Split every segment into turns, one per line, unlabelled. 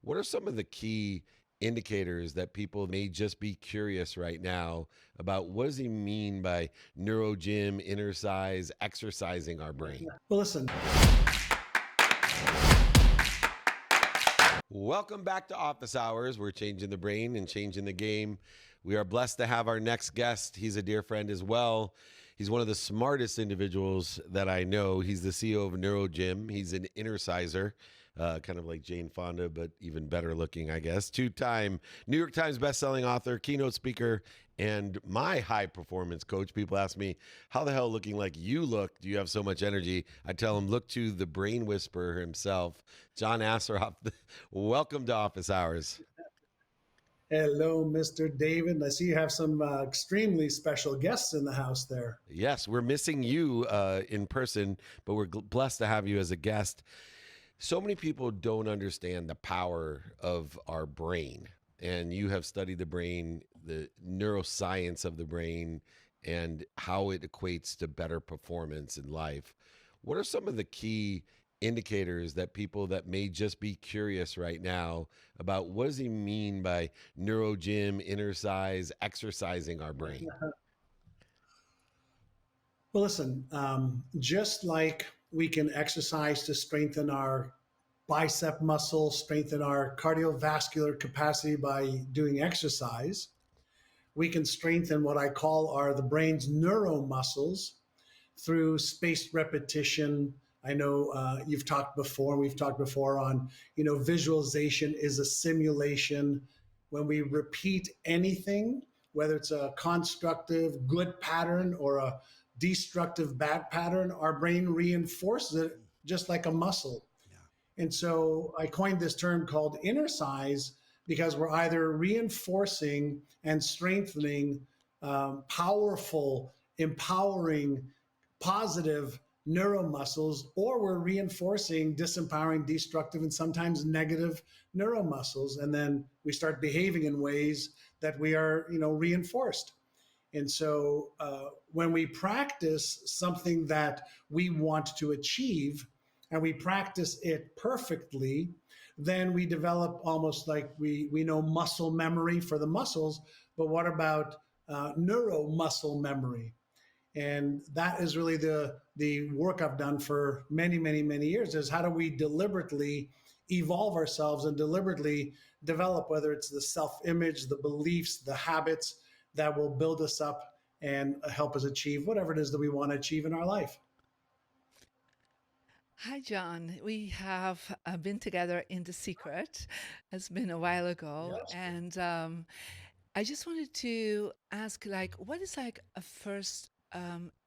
What are some of the key indicators that people may just be curious right now about what does he mean by neurogym, innercise, exercising our brain?
Well, listen,
Welcome back to Office Hours. We're changing the brain and changing the game. We are blessed to have our next guest. He's a dear friend as well. He's one of the smartest individuals that I know. He's the CEO of Neurogym. He's an innerciser, kind of like Jane Fonda, but even better looking, I guess. Two-time New York Times bestselling author, keynote speaker, and my high performance coach. People ask me, how the hell looking like you look? Do you have so much energy? I tell them, look to the brain whisperer himself, John Assaraf. Welcome to Office Hours.
hello, Mr. David. I see you have some extremely special guests in the house there.
Yes, we're missing you in person, but we're blessed to have you as a guest. So many people don't understand the power of our brain, and you have studied the brain, the neuroscience of the brain, and how it equates to better performance in life. What are some of the key indicators that people that may just be curious right now about what does he mean by neurogym, innercise, exercising our brain?
Well, listen, just like we can exercise to strengthen our bicep muscle, strengthen our cardiovascular capacity by doing exercise, we can strengthen what I call are the brain's neuromuscles through spaced repetition. I know we've talked before on, visualization is a simulation. When we repeat anything, whether it's a constructive good pattern or a destructive bad pattern, our brain reinforces it just like a muscle. And so I coined this term called inner size because we're either reinforcing and strengthening powerful, empowering, positive neuromuscles, or we're reinforcing disempowering, destructive, and sometimes negative neuromuscles. And then we start behaving in ways that we are, reinforced. And so when we practice something that we want to achieve and we practice it perfectly, then we develop almost like we know muscle memory for the muscles. But what about neuromuscle memory? And that is really the work I've done for many years is how do we deliberately evolve ourselves and deliberately develop, whether it's the self-image, the beliefs, the habits that will build us up and help us achieve whatever it is that we want to achieve in our life.
Hi, John. We have been together in The Secret. It's been a while ago.
Yes.
And I just wanted to ask, like, what is like a first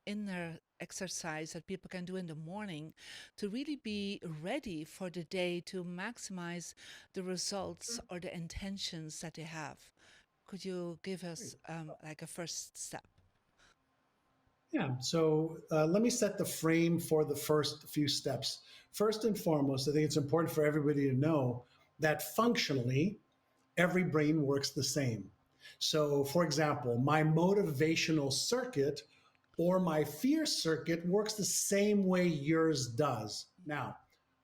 inner exercise that people can do in the morning to really be ready for the day to maximize the results or the intentions that they have? Could you give us like a first step?
Yeah. So let me set the frame for the first few steps. First and foremost, I think it's important for everybody to know that functionally, every brain works the same. So, for example, my motivational circuit or my fear circuit works the same way yours does. Now,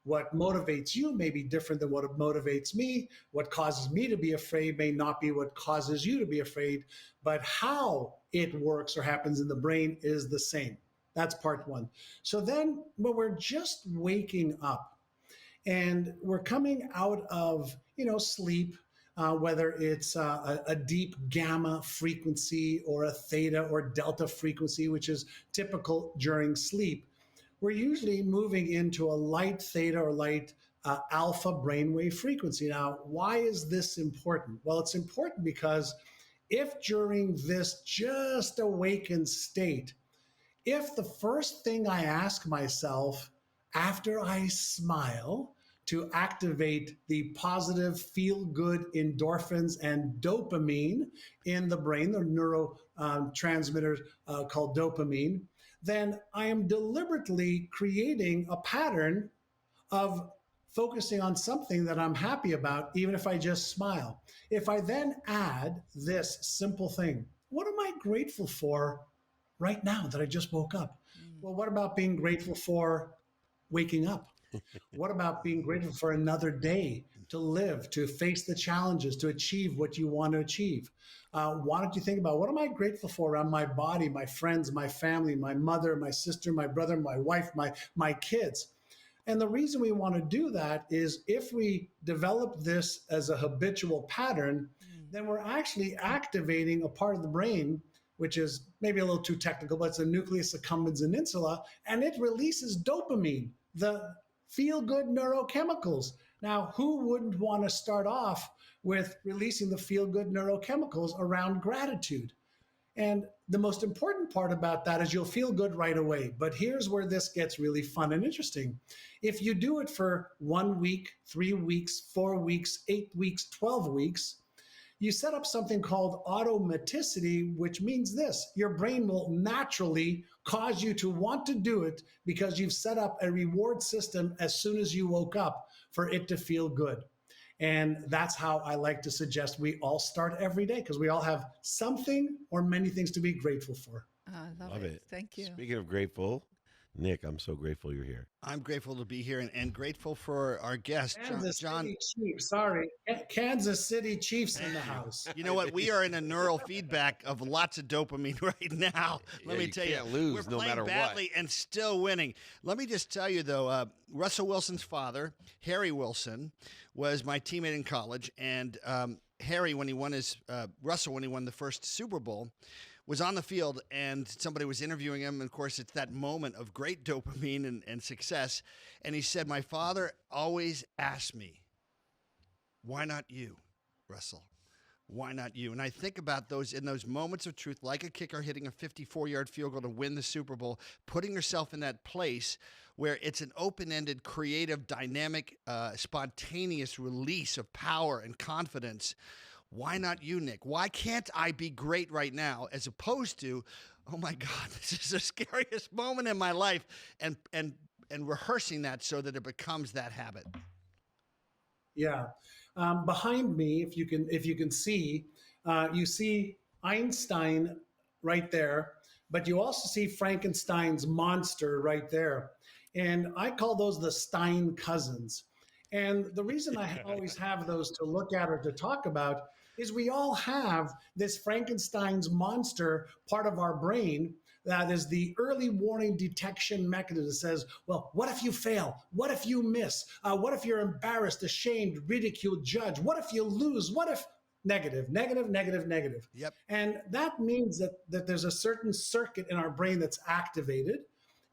what motivates you may be different than what motivates me. What causes me to be afraid may not be what causes you to be afraid, but how it works or happens in the brain is the same. That's part one. So then, when we're just waking up, and we're coming out of sleep, whether it's a deep gamma frequency or a theta or delta frequency, which is typical during sleep. We're usually moving into a light theta or light alpha brainwave frequency. Now, why is this important? Well, it's important because if during this just awakened state, if the first thing I ask myself after I smile to activate the positive feel good endorphins and dopamine in the brain, the neurotransmitter called dopamine, then I am deliberately creating a pattern of focusing on something that I'm happy about, even if I just smile. If I then add this simple thing, what am I grateful for right now that I just woke up?
Mm.
Well, what about being grateful for waking up? What about being grateful for another day to live, to face the challenges, to achieve what you want to achieve. Why don't you think about what am I grateful for around my body, my friends, my family, my mother, my sister, my brother, my wife, my kids? And the reason we want to do that is if we develop this as a habitual pattern, then we're actually activating a part of the brain, which is maybe a little too technical, but it's the nucleus accumbens and insula, and it releases dopamine, the feel good neurochemicals. Now, who wouldn't want to start off with releasing the feel good neurochemicals around gratitude? And the most important part about that is you'll feel good right away. But here's where this gets really fun and interesting. If you do it for 1 week, 3 weeks, 4 weeks, 8 weeks, 12 weeks, you set up something called automaticity, which means this: your brain will naturally cause you to want to do it because you've set up a reward system as soon as you woke up for it to feel good. And that's how I like to suggest we all start every day, because we all have something or many things to be grateful for.
I love
Love
it.
it.
Thank you.
Speaking of grateful, Nick, I'm so grateful you're here.
I'm grateful to be here and grateful for our guest, John.
City Chiefs, sorry. Kansas City Chiefs in the house.
You know what? We are in a neural feedback of lots of dopamine right now. Let me tell you,
can't lose
we're
no
playing
matter
badly and still winning. Let me just tell you, though, Russell Wilson's father, Harry Wilson, was my teammate in college, and Harry, when he won Russell, when he won the first Super Bowl, was on the field and somebody was interviewing him. And of course, it's that moment of great dopamine and success. And he said, my father always asked me, why not you, Russell? Why not you? And I think about those in those moments of truth, like a kicker hitting a 54-yard field goal to win the Super Bowl, putting yourself in that place where it's an open-ended, creative, dynamic, spontaneous release of power and confidence. Why not you, Nick? Why can't I be great right now, as opposed to, oh my God, this is the scariest moment in my life, and rehearsing that so that it becomes that habit.
Yeah. Behind me, if you can see, you see Einstein right there, but you also see Frankenstein's monster right there. And I call those the Stein cousins. And the reason I always have those to look at or to talk about is we all have this Frankenstein's monster part of our brain that is the early warning detection mechanism that says, well, what if you fail? What if you miss? What if you're embarrassed, ashamed, ridiculed, judged? What if you lose? What if negative, negative, negative, negative?
Yep.
And that means that there's a certain circuit in our brain that's activated.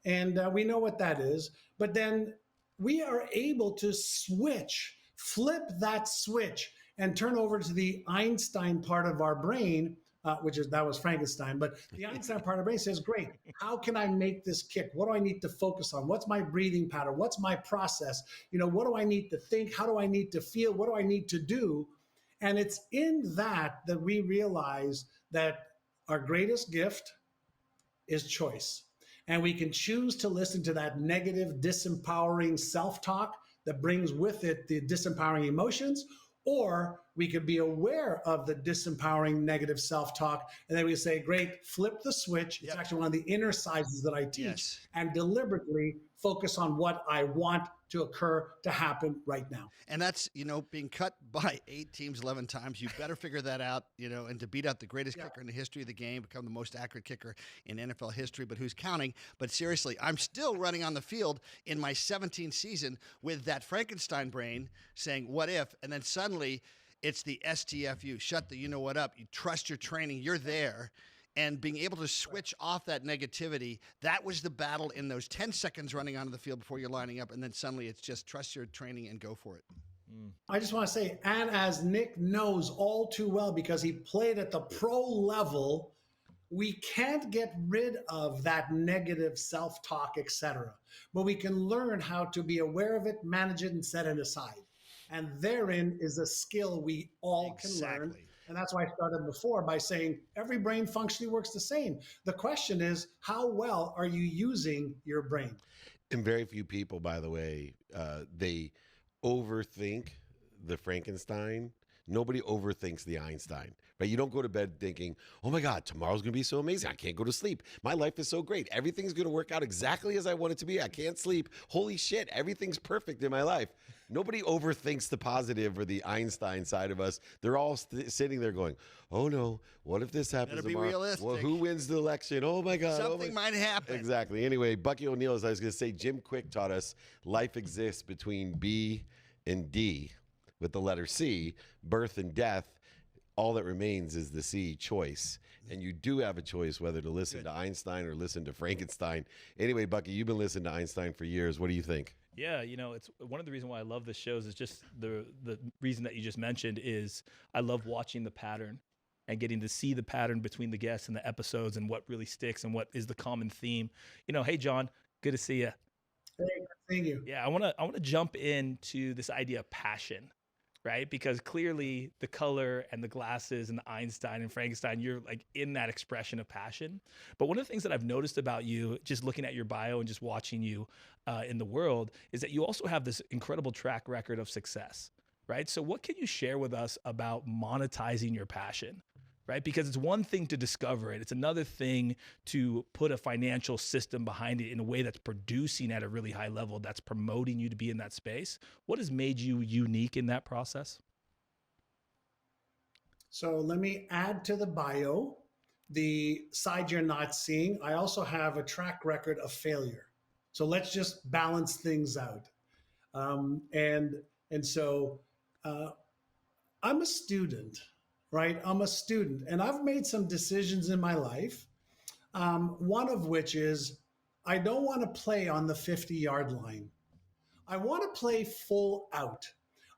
And we know what that is. But then we are able to flip that switch and turn over to the Einstein part of our brain, that was Frankenstein, but the Einstein part of the brain says, great, how can I make this kick? What do I need to focus on? What's my breathing pattern? What's my process? What do I need to think? How do I need to feel? What do I need to do? And it's in that we realize that our greatest gift is choice. And we can choose to listen to that negative, disempowering self-talk that brings with it the disempowering emotions, or we could be aware of the disempowering negative self-talk, and then we say, great, flip the switch. It's actually one of the innercises that I teach, and deliberately focus on what I want to occur, to happen right now.
And that's, being cut by 8 teams 11 times. You better figure that out, and to beat out the greatest kicker in the history of the game, become the most accurate kicker in NFL history, but who's counting? But seriously, I'm still running on the field in my 17th season with that Frankenstein brain saying, what if? And then suddenly it's the STFU, shut the you-know-what up. You trust your training. You're there. And being able to switch off that negativity, that was the battle in those 10 seconds running onto the field before you're lining up. And then suddenly it's just trust your training and go for it.
I just want to say, and as Nick knows all too well, because he played at the pro level, we can't get rid of that negative self-talk, etc. But we can learn how to be aware of it, manage it, and set it aside. And therein is a skill we all can learn. And that's why I started before by saying every brain functionally works the same. The question is, how well are you using your brain?
And very few people, by the way, they overthink the Frankenstein Nobody overthinks the Einstein, right? You don't go to bed thinking, oh my God, tomorrow's going to be so amazing. I can't go to sleep. My life is so great. Everything's going to work out exactly as I want it to be. I can't sleep. Holy shit, everything's perfect in my life. Nobody overthinks the positive or the Einstein side of us. They're all sitting there going, oh no, what if this happens
Better be
tomorrow?
realistic.
Well, who wins the election? Oh my God.
Something might happen.
Exactly. Anyway, Bucky O'Neill, as I was going to say, Jim Quick taught us life exists between B and D with the letter C, birth and death. All that remains is the C, choice. And you do have a choice whether to listen to Einstein or listen to Frankenstein. Anyway, Bucky, you've been listening to Einstein for years. What do you think?
Yeah, it's one of the reasons why I love this show is just the reason that you just mentioned is I love watching the pattern and getting to see the pattern between the guests and the episodes and what really sticks and what is the common theme. Hey, John, good to see you.
Hey, thank you.
Yeah, I want to jump into this idea of passion, right? Because clearly the color and the glasses and the Einstein and Frankenstein, you're like in that expression of passion. But one of the things that I've noticed about you, just looking at your bio and just watching you in the world, is that you also have this incredible track record of success, right? So what can you share with us about monetizing your passion? Right? Because it's one thing to discover it. It's another thing to put a financial system behind it in a way that's producing at a really high level, that's promoting you to be in that space. What has made you unique in that process?
So let me add to the bio the side you're not seeing. I also have a track record of failure. So let's just balance things out. So I'm a student, right? I'm a student, and I've made some decisions in my life. One of which is I don't want to play on the 50-yard line. I want to play full out.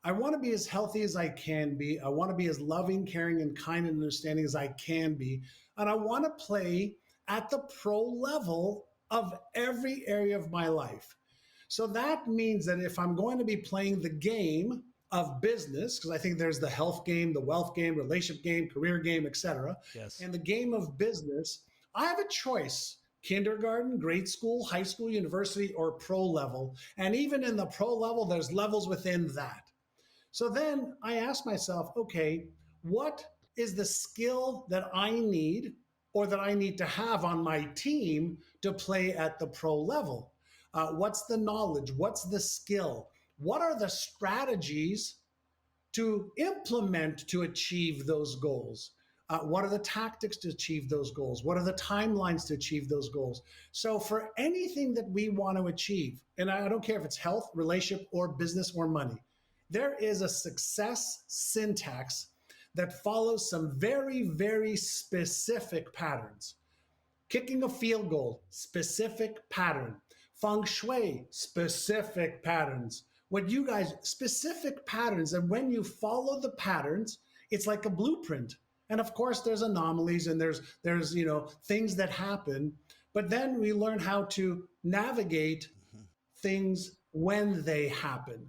I want to be as healthy as I can be. I want to be as loving, caring, and kind and understanding as I can be. And I want to play at the pro level of every area of my life. So that means that if I'm going to be playing the game of business, because I think there's the health game, the wealth game, relationship game, career game, etc.
Yes.
And the game of business, I have a choice: kindergarten, grade school, high school, university, or pro level. And even in the pro level, there's levels within that. So then I ask myself, okay, what is the skill that I need or that I need to have on my team to play at the pro level? What's the knowledge? What's the skill? What are the strategies to implement to achieve those goals? What are the tactics to achieve those goals? What are the timelines to achieve those goals? So for anything that we want to achieve, and I don't care if it's health, relationship, or business or money, there is a success syntax that follows some very, very specific patterns. Kicking a field goal, specific pattern. Feng shui, specific patterns. What you guys, specific patterns. And when you follow the patterns, it's like a blueprint. And of course, there's anomalies and there's things that happen. But then we learn how to navigate things when they happen.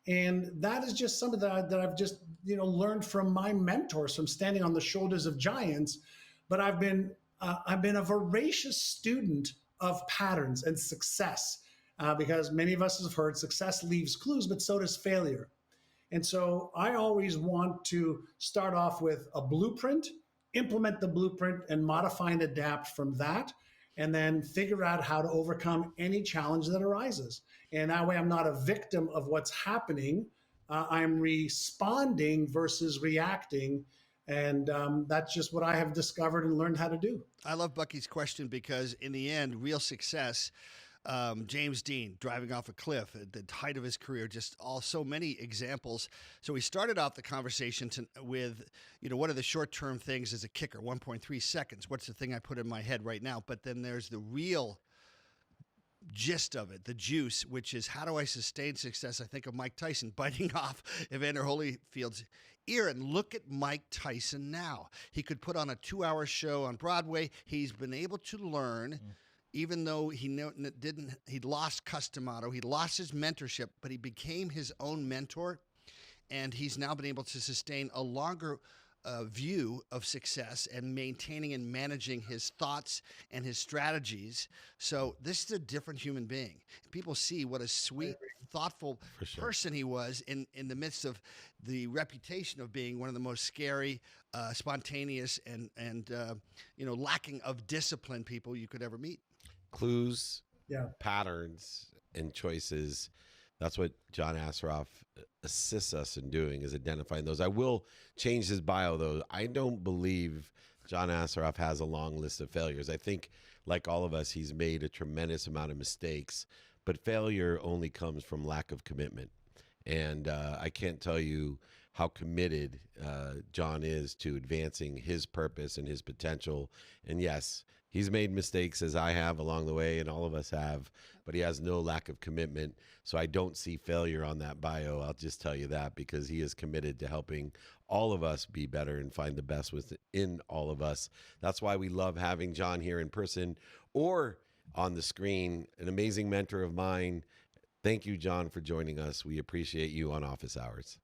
And that is just something that I've just learned from my mentors, from standing on the shoulders of giants. But I've been a voracious student of patterns and success, because many of us have heard success leaves clues, but so does failure. And so I always want to start off with a blueprint, implement the blueprint, and modify and adapt from that, and then figure out how to overcome any challenge that arises. And that way I'm not a victim of what's happening. I'm responding versus reacting. And that's just what I have discovered and learned how to do.
I love Bucky's question because in the end, real success, James Dean driving off a cliff at the height of his career, just so many examples. So we started off the conversation with, what are the short-term things as a kicker? 1.3 seconds. What's the thing I put in my head right now? But then there's the real gist of it, the juice, which is how do I sustain success? I think of Mike Tyson biting off Evander Holyfield's ear, and look at Mike Tyson now. He could put on a 2-hour show on Broadway. He's been able to learn, even though he'd lost Customato, he lost his mentorship, but he became his own mentor, and he's now been able to sustain a longer view of success and maintaining and managing his thoughts and his strategies. So this is a different human being. People see what a sweet, thoughtful person he was in the midst of the reputation of being one of the most scary, spontaneous, and lacking of discipline people you could ever meet.
Clues,
Yeah.
patterns, and choices. That's what John Assaraf assists us in doing, is identifying those. I will change his bio, though. I don't believe John Assaraf has a long list of failures. I think, like all of us, he's made a tremendous amount of mistakes, but failure only comes from lack of commitment. And I can't tell you how committed John is to advancing his purpose and his potential. And yes, he's made mistakes, as I have along the way, and all of us have, but he has no lack of commitment. So I don't see failure on that bio. I'll just tell you that, because he is committed to helping all of us be better and find the best within all of us. That's why we love having John here in person or on the screen, an amazing mentor of mine. Thank you, John, for joining us. We appreciate you on Office Hours.